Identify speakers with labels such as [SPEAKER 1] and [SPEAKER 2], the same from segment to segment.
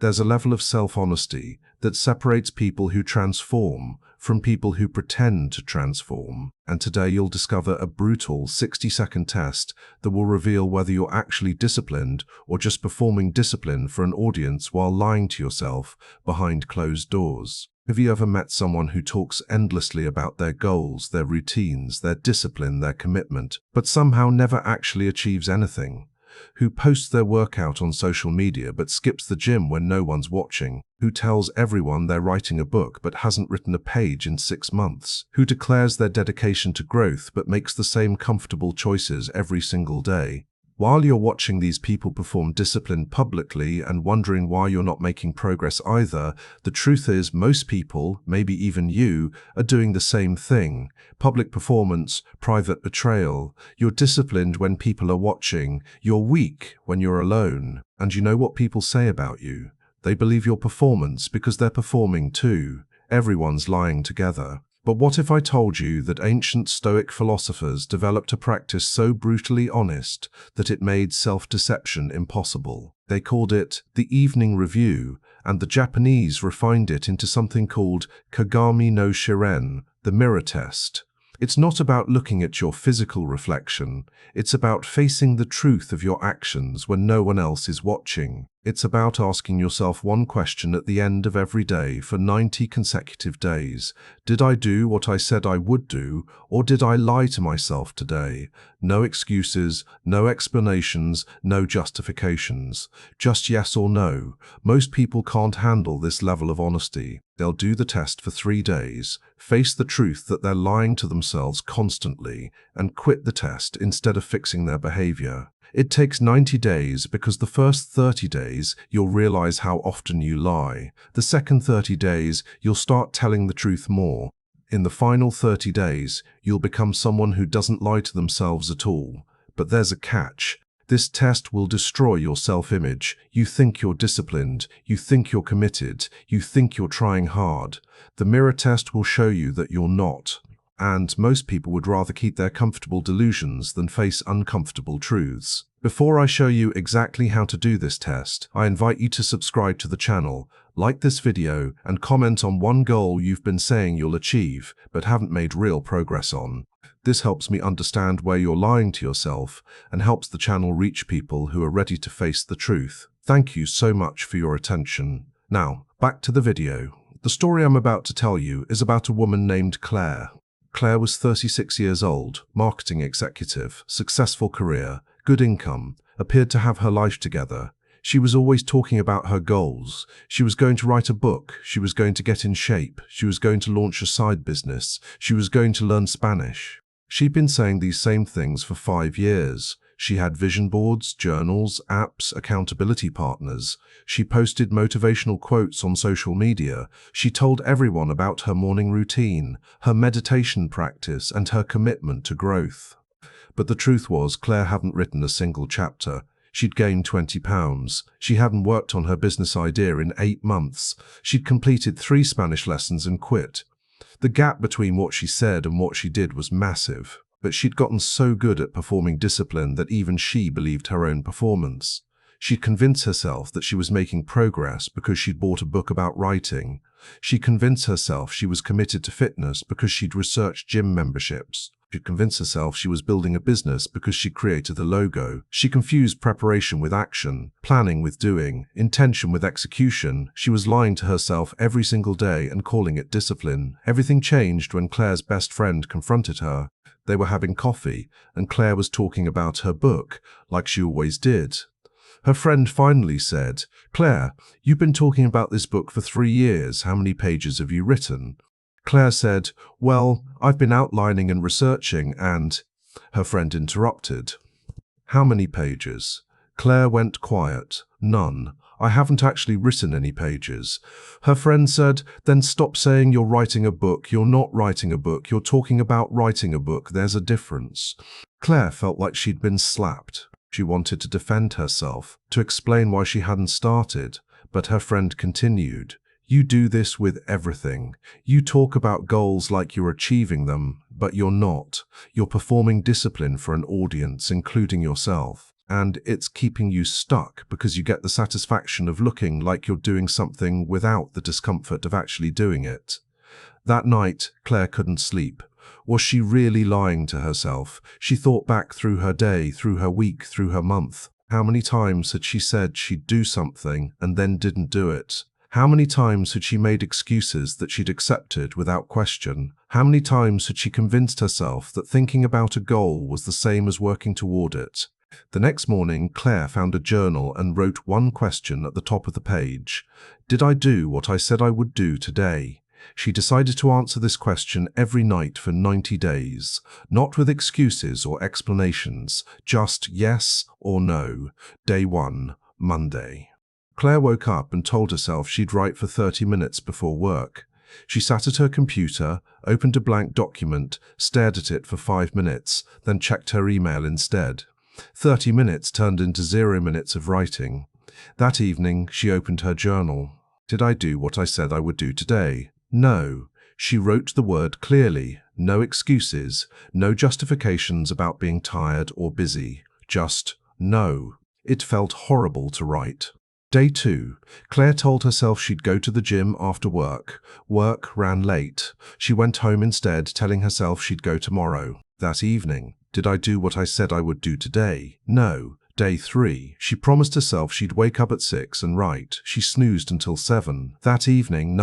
[SPEAKER 1] There's a level of self-honesty that separates people who transform from people who pretend to transform. And today you'll discover a brutal 60-second test that will reveal whether you're actually disciplined or just performing discipline for an audience while lying to yourself behind closed doors. Have you ever met someone who talks endlessly about their goals, their routines, their discipline, their commitment, but somehow never actually achieves anything? Who posts their workout on social media but skips the gym when no one's watching? Who tells everyone they're writing a book but hasn't written a page in 6 months? Who declares their dedication to growth but makes the same comfortable choices every single day? While you're watching these people perform discipline publicly and wondering why you're not making progress either, the truth is most people, maybe even you, are doing the same thing. Public performance, private betrayal. You're disciplined when people are watching. You're weak when you're alone. And you know what people say about you? They believe your performance because they're performing too. Everyone's lying together. But what if I told you that ancient Stoic philosophers developed a practice so brutally honest that it made self-deception impossible? They called it the evening review, and the Japanese refined it into something called Kagami no Shiren, the mirror test. It's not about looking at your physical reflection. It's about facing the truth of your actions when no one else is watching. It's about asking yourself one question at the end of every day for 90 consecutive days. Did I do what I said I would do, or did I lie to myself today? No excuses, no explanations, no justifications. Just yes or no. Most people can't handle this level of honesty. They'll do the test for 3 days, face the truth that they're lying to themselves constantly, and quit the test instead of fixing their behavior. It takes 90 days because the first 30 days you'll realize how often you lie. The second 30 days you'll start telling the truth more. In the final 30 days you'll become someone who doesn't lie to themselves at all. But there's a catch. This test will destroy your self-image. You think you're disciplined, you think you're committed, you think you're trying hard. The mirror test will show you that you're not. And most people would rather keep their comfortable delusions than face uncomfortable truths. Before I show you exactly how to do this test, I invite you to subscribe to the channel, like this video, and comment on one goal you've been saying you'll achieve, but haven't made real progress on. This helps me understand where you're lying to yourself and helps the channel reach people who are ready to face the truth. Thank you so much for your attention. Now, back to the video. The story I'm about to tell you is about a woman named Claire. Claire was 36 years old, marketing executive, successful career, good income, appeared to have her life together. She was always talking about her goals. She was going to write a book. She was going to get in shape. She was going to launch a side business. She was going to learn Spanish. She'd been saying these same things for 5 years. She had vision boards, journals, apps, accountability partners. She posted motivational quotes on social media. She told everyone about her morning routine, her meditation practice, and her commitment to growth. But the truth was, Claire hadn't written a single chapter. She'd gained 20 pounds. She hadn't worked on her business idea in 8 months. She'd completed 3 Spanish lessons and quit. The gap between what she said and what she did was massive. But she'd gotten so good at performing discipline that even she believed her own performance. She'd convinced herself that she was making progress because she'd bought a book about writing. She convinced herself she was committed to fitness because she'd researched gym memberships. She'd convinced herself she was building a business because she created the logo. She confused preparation with action, planning with doing, intention with execution. She was lying to herself every single day and calling it discipline. Everything changed when Claire's best friend confronted her. They were having coffee, and Claire was talking about her book, like she always did. Her friend finally said, "Claire, you've been talking about this book for 3 years. How many pages have you written?" Claire said, "Well, I've been outlining and researching and—" Her friend interrupted. "How many pages?" Claire went quiet. "None. I haven't actually written any pages." Her friend said, "Then stop saying you're writing a book. You're not writing a book. You're talking about writing a book. There's a difference." Claire felt like she'd been slapped. She wanted to defend herself, to explain why she hadn't started, but her friend continued. "You do this with everything. You talk about goals like you're achieving them, but you're not. You're performing discipline for an audience, including yourself. and it's keeping you stuck because you get the satisfaction of looking like you're doing something without the discomfort of actually doing it. That night, Claire couldn't sleep. Was she really lying to herself? She thought back through her day, through her week, through her month. How many times had she said she'd do something and then didn't do it? How many times had she made excuses that she'd accepted without question? How many times had she convinced herself that thinking about a goal was the same as working toward it? The next morning, Claire found a journal and wrote one question at the top of the page. Did I do what I said I would do today? She decided to answer this question every night for 90 days, not with excuses or explanations, just yes or no. Day 1, Monday. Claire woke up and told herself she'd write for 30 minutes before work. She sat at her computer, opened a blank document, stared at it for 5 minutes, then checked her email instead. 30 minutes turned into 0 minutes of writing. That evening, she opened her journal. Did I do what I said I would do today? No. She wrote the word clearly. No excuses, no justifications about being tired or busy. Just no. It felt horrible to write. Day 2. Claire told herself she'd go to the gym after work. Work ran late. She went home instead, telling herself she'd go tomorrow. That evening, did I do what I said I would do today? No. Day 3. She promised herself she'd wake up at 6 and write. She snoozed until 7. That evening,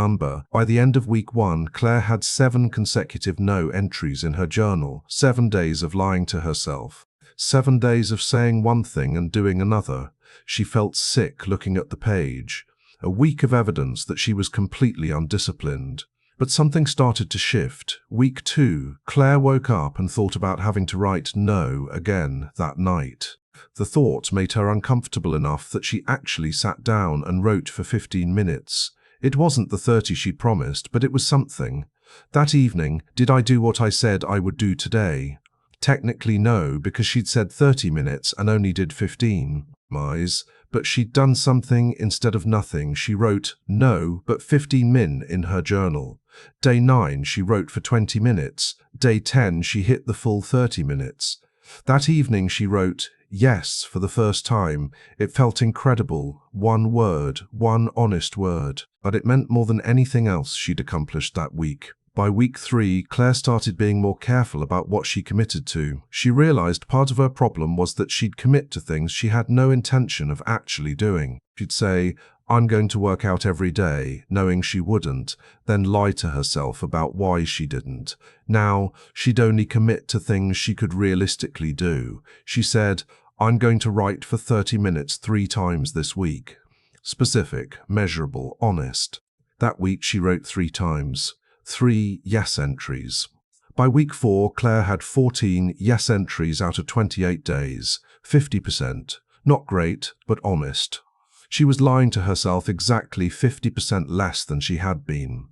[SPEAKER 1] by the end of week 1, Claire had 7 consecutive no entries in her journal. 7 days of lying to herself. 7 days of saying one thing and doing another. She felt sick looking at the page. A week of evidence that she was completely undisciplined. But something started to shift. Week 2, Claire woke up and thought about having to write no again that night. The thought made her uncomfortable enough that she actually sat down and wrote for 15 minutes. It wasn't the 30 she promised, but it was something. That evening, did I do what I said I would do today? Technically no, because she'd said 30 minutes and only did 15. But she'd done something instead of nothing. She wrote no, but 15 min in her journal. Day 9, she wrote for 20 minutes. Day 10, she hit the full 30 minutes. That evening, she wrote yes for the first time. It felt incredible. One word, one honest word. But it meant more than anything else she'd accomplished that week. By week 3, Claire started being more careful about what she committed to. She realized part of her problem was that she'd commit to things she had no intention of actually doing. She'd say, I'm going to work out every day, knowing she wouldn't, then lie to herself about why she didn't. Now, she'd only commit to things she could realistically do. She said, I'm going to write for 30 minutes 3 times this week. Specific, measurable, honest. That week she wrote 3 times. 3 yes entries. By week 4, Claire had 14 yes entries out of 28 days, 50%. Not great, but honest. She was lying to herself exactly 50% less than she had been.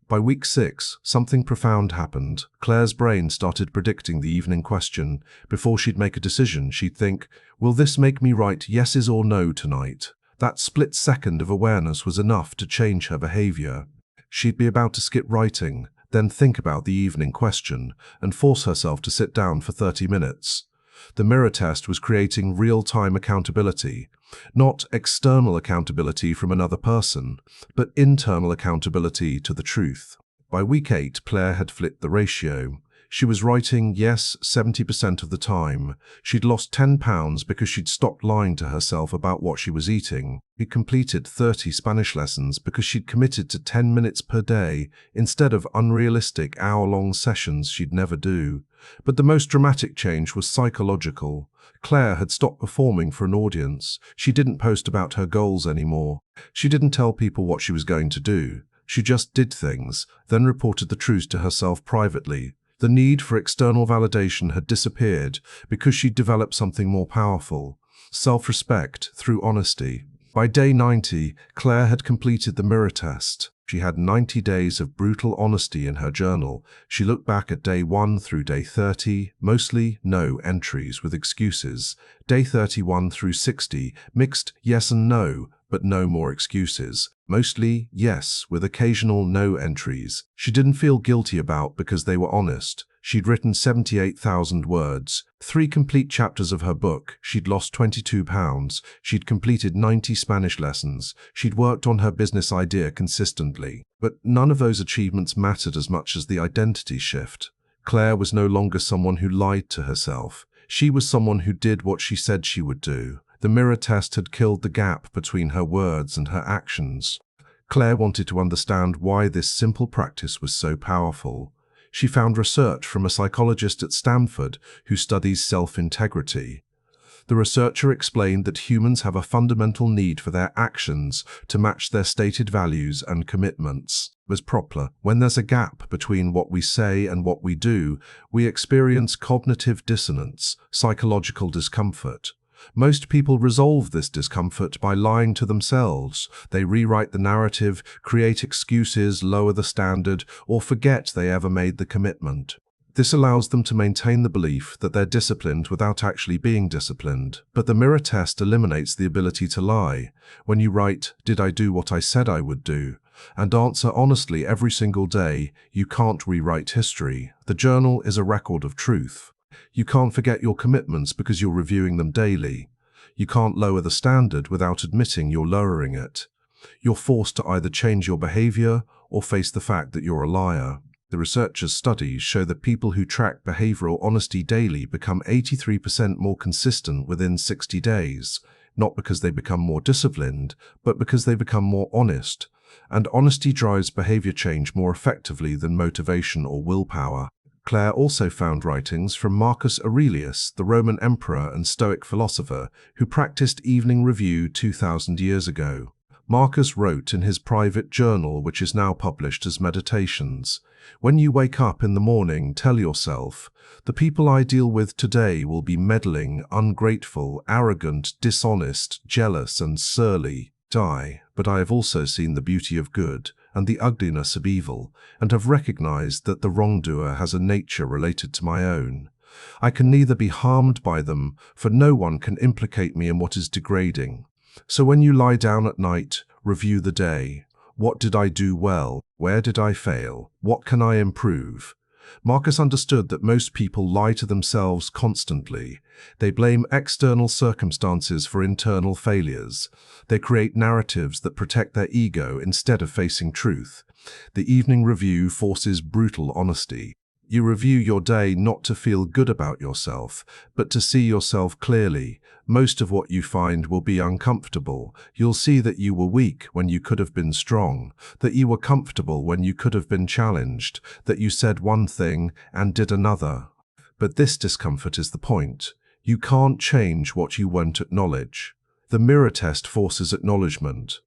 [SPEAKER 1] By week 6, something profound happened. Claire's brain started predicting the evening question. Before she'd make a decision, she'd think, will this make me write yeses or no tonight? That split second of awareness was enough to change her behavior. She'd be about to skip writing, then think about the evening question, and force herself to sit down for 30 minutes. The mirror test was creating real-time accountability, not external accountability from another person, but internal accountability to the truth. By week 8, Claire had flipped the ratio. She was writing yes 70% of the time. She'd lost 10 pounds because she'd stopped lying to herself about what she was eating. She'd completed 30 Spanish lessons because she'd committed to 10 minutes per day instead of unrealistic hour-long sessions she'd never do. But the most dramatic change was psychological. Claire had stopped performing for an audience. She didn't post about her goals anymore. She didn't tell people what she was going to do. She just did things, then reported the truth to herself privately. The need for external validation had disappeared because she'd developed something more powerful, self-respect through honesty. By day 90, Claire had completed the mirror test. She had 90 days of brutal honesty in her journal. She looked back at day 1 through day 30, mostly no entries with excuses. Day 31 through 60, mixed yes and no, but no more excuses. Mostly yes, with occasional no entries. She didn't feel guilty about because they were honest. She'd written 78,000 words, 3 complete chapters of her book, she'd lost 22 pounds, she'd completed 90 Spanish lessons, she'd worked on her business idea consistently. But none of those achievements mattered as much as the identity shift. Claire was no longer someone who lied to herself. She was someone who did what she said she would do. The mirror test had killed the gap between her words and her actions. Claire wanted to understand why this simple practice was so powerful. She found research from a psychologist at Stanford who studies self-integrity. The researcher explained that humans have a fundamental need for their actions to match their stated values and commitments. As proper, when there's a gap between what we say and what we do, we experience cognitive dissonance, psychological discomfort. Most people resolve this discomfort by lying to themselves. They rewrite the narrative, create excuses, lower the standard, or forget they ever made the commitment. This allows them to maintain the belief that they're disciplined without actually being disciplined. But the mirror test eliminates the ability to lie. When you write, "Did I do what I said I would do?" and answer honestly every single day, you can't rewrite history. The journal is a record of truth. You can't forget your commitments because you're reviewing them daily. You can't lower the standard without admitting you're lowering it. You're forced to either change your behavior or face the fact that you're a liar. The researchers' studies show that people who track behavioral honesty daily become 83% more consistent within 60 days, not because they become more disciplined, but because they become more honest. And honesty drives behavior change more effectively than motivation or willpower. Claire also found writings from Marcus Aurelius, the Roman emperor and Stoic philosopher, who practiced evening review 2,000 years ago. Marcus wrote in his private journal, which is now published as Meditations, "When you wake up in the morning, tell yourself, the people I deal with today will be meddling, ungrateful, arrogant, dishonest, jealous, and surly. Die. But I have also seen the beauty of good and the ugliness of evil, and have recognized that the wrongdoer has a nature related to my own. I can neither be harmed by them, for no one can implicate me in what is degrading. So when you lie down at night, review the day. What did I do well? Where did I fail? What can I improve?" Marcus understood that most people lie to themselves constantly. They blame external circumstances for internal failures. They create narratives that protect their ego instead of facing truth. The evening review forces brutal honesty. You review your day not to feel good about yourself, but to see yourself clearly. Most of what you find will be uncomfortable. You'll see that you were weak when you could have been strong, that you were comfortable when you could have been challenged, that you said one thing and did another. But this discomfort is the point. You can't change what you won't acknowledge. The mirror test forces acknowledgement.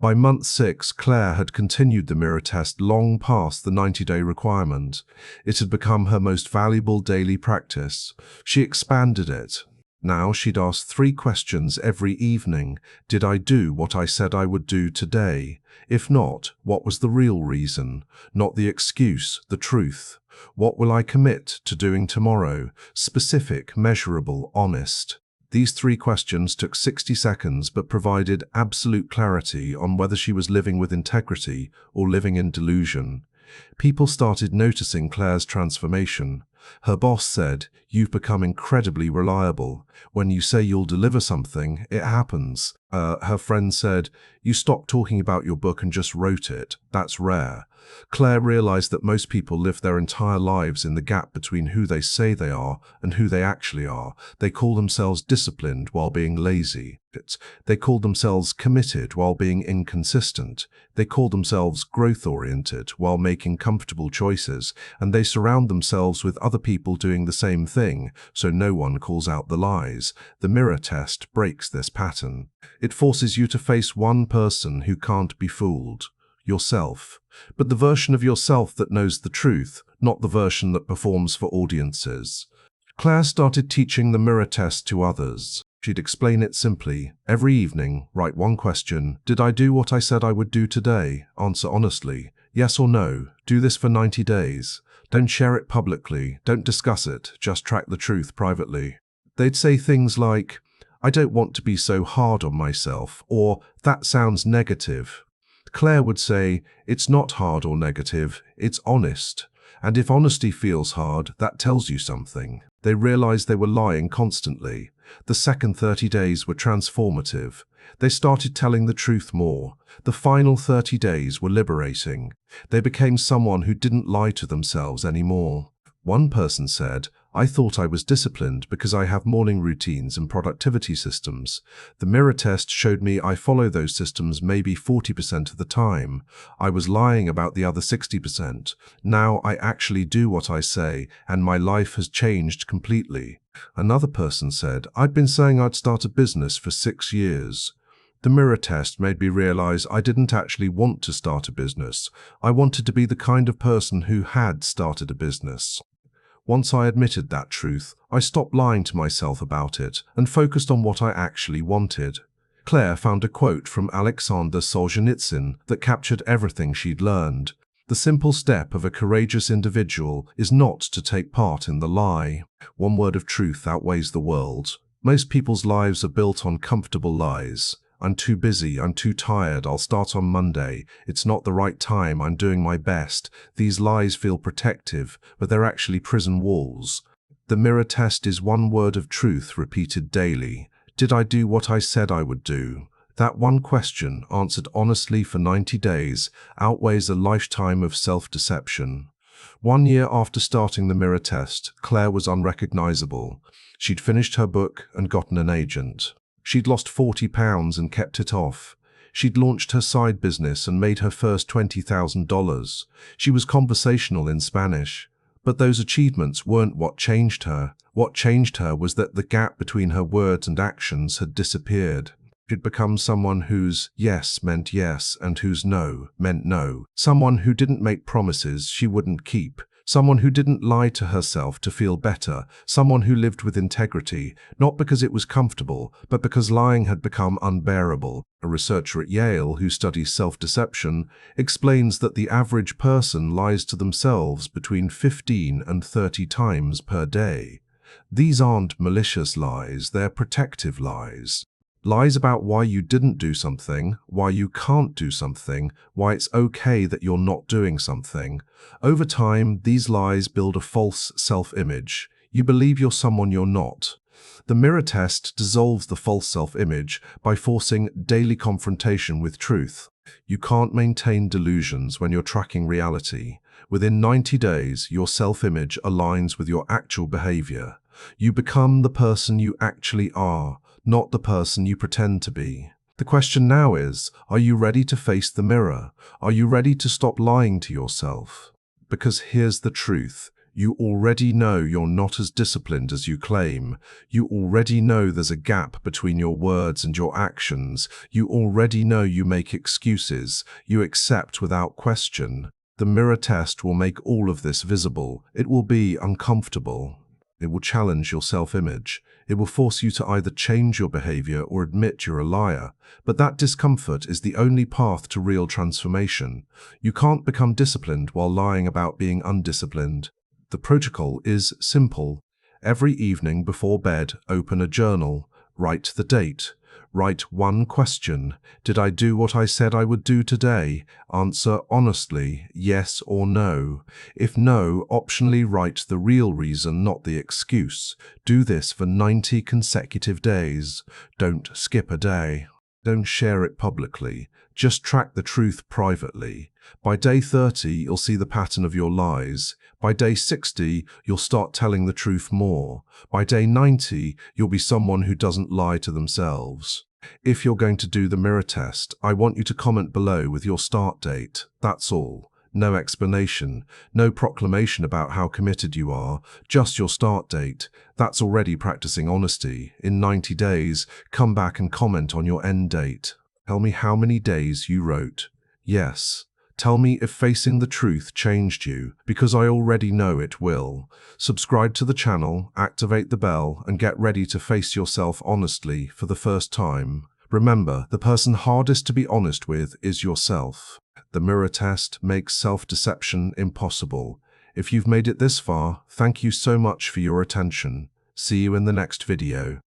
[SPEAKER 1] By month 6, Claire had continued the mirror test long past the 90-day requirement. It had become her most valuable daily practice. She expanded it. Now she'd ask 3 questions every evening. Did I do what I said I would do today? If not, what was the real reason? Not the excuse, the truth. What will I commit to doing tomorrow? Specific, measurable, honest. These 3 questions took 60 seconds but provided absolute clarity on whether she was living with integrity or living in delusion. People started noticing Claire's transformation. Her boss said, "You've become incredibly reliable. When you say you'll deliver something, it happens." Her friend said, "You stopped talking about your book and just wrote it. That's rare." Claire realized that most people live their entire lives in the gap between who they say they are and who they actually are. They call themselves disciplined while being lazy. They call themselves committed while being inconsistent. They call themselves growth-oriented while making comfortable choices, and they surround themselves with other people doing the same thing, so no one calls out the lies. The mirror test breaks this pattern. It forces you to face one person who can't be fooled. Yourself. But the version of yourself that knows the truth, not the version that performs for audiences. Claire started teaching the mirror test to others. She'd explain it simply. Every evening, write 1 question. Did I do what I said I would do today? Answer honestly. Yes or no. Do this for 90 days. Don't share it publicly. Don't discuss it. Just track the truth privately. They'd say things like, "I don't want to be so hard on myself," or "That sounds negative." Claire would say, "It's not hard or negative, it's honest." And if honesty feels hard, that tells you something. They realized they were lying constantly. The second 30 days were transformative. They started telling the truth more. The final 30 days were liberating. They became someone who didn't lie to themselves anymore. One person said, "I thought I was disciplined because I have morning routines and productivity systems. The mirror test showed me I follow those systems maybe 40% of the time. I was lying about the other 60%. Now I actually do what I say, and my life has changed completely." Another person said, "I'd been saying I'd start a business for 6 years. The mirror test made me realize I didn't actually want to start a business. I wanted to be the kind of person who had started a business." Once I admitted that truth, I stopped lying to myself about it and focused on what I actually wanted. Claire found a quote from Alexander Solzhenitsyn that captured everything she'd learned. "The simple step of a courageous individual is not to take part in the lie." One word of truth outweighs the world. Most people's lives are built on comfortable lies. "I'm too busy, I'm too tired, I'll start on Monday, it's not the right time, I'm doing my best." These lies feel protective, but they're actually prison walls. The mirror test is one word of truth repeated daily. Did I do what I said I would do? That one question, answered honestly for 90 days, outweighs a lifetime of self-deception. 1 year after starting the mirror test, Claire was unrecognizable. She'd finished her book and gotten an agent. She'd lost 40 pounds and kept it off. She'd launched her side business and made her first $20,000. She was conversational in Spanish. But those achievements weren't what changed her. What changed her was that the gap between her words and actions had disappeared. She'd become someone whose yes meant yes and whose no meant no. Someone who didn't make promises she wouldn't keep. Someone who didn't lie to herself to feel better. Someone who lived with integrity, not because it was comfortable, but because lying had become unbearable. A researcher at Yale who studies self-deception explains that the average person lies to themselves between 15 and 30 times per day. These aren't malicious lies, they're protective lies. Lies about why you didn't do something, why you can't do something, why it's okay that you're not doing something. Over time, these lies build a false self-image. You believe you're someone you're not. The mirror test dissolves the false self-image by forcing daily confrontation with truth. You can't maintain delusions when you're tracking reality. Within 90 days, your self-image aligns with your actual behavior. You become the person you actually are, not the person you pretend to be. The question now is, are you ready to face the mirror? Are you ready to stop lying to yourself? Because here's the truth. You already know you're not as disciplined as you claim. You already know there's a gap between your words and your actions. You already know you make excuses. You accept without question. The mirror test will make all of this visible. It will be uncomfortable. It will challenge your self-image. It will force you to either change your behavior or admit you're a liar. But that discomfort is the only path to real transformation. You can't become disciplined while lying about being undisciplined. The protocol is simple. Every evening before bed, open a journal. Write the date. Write one question. Did I do what I said I would do today? Answer honestly, yes or no. If no, optionally write the real reason, not the excuse. Do this for 90 consecutive days. Don't skip a day. Don't share it publicly. Just track the truth privately. By day 30, you'll see the pattern of your lies. By day 60, you'll start telling the truth more. By day 90, you'll be someone who doesn't lie to themselves. If you're going to do the mirror test, I want you to comment below with your start date. That's all. No explanation, no proclamation about how committed you are, just your start date. That's already practicing honesty. In 90 days, come back and comment on your end date. Tell me how many days you wrote yes. Tell me if facing the truth changed you, because I already know it will. Subscribe to the channel, activate the bell, and get ready to face yourself honestly for the first time. Remember, the person hardest to be honest with is yourself. The mirror test makes self-deception impossible. If you've made it this far, thank you so much for your attention. See you in the next video.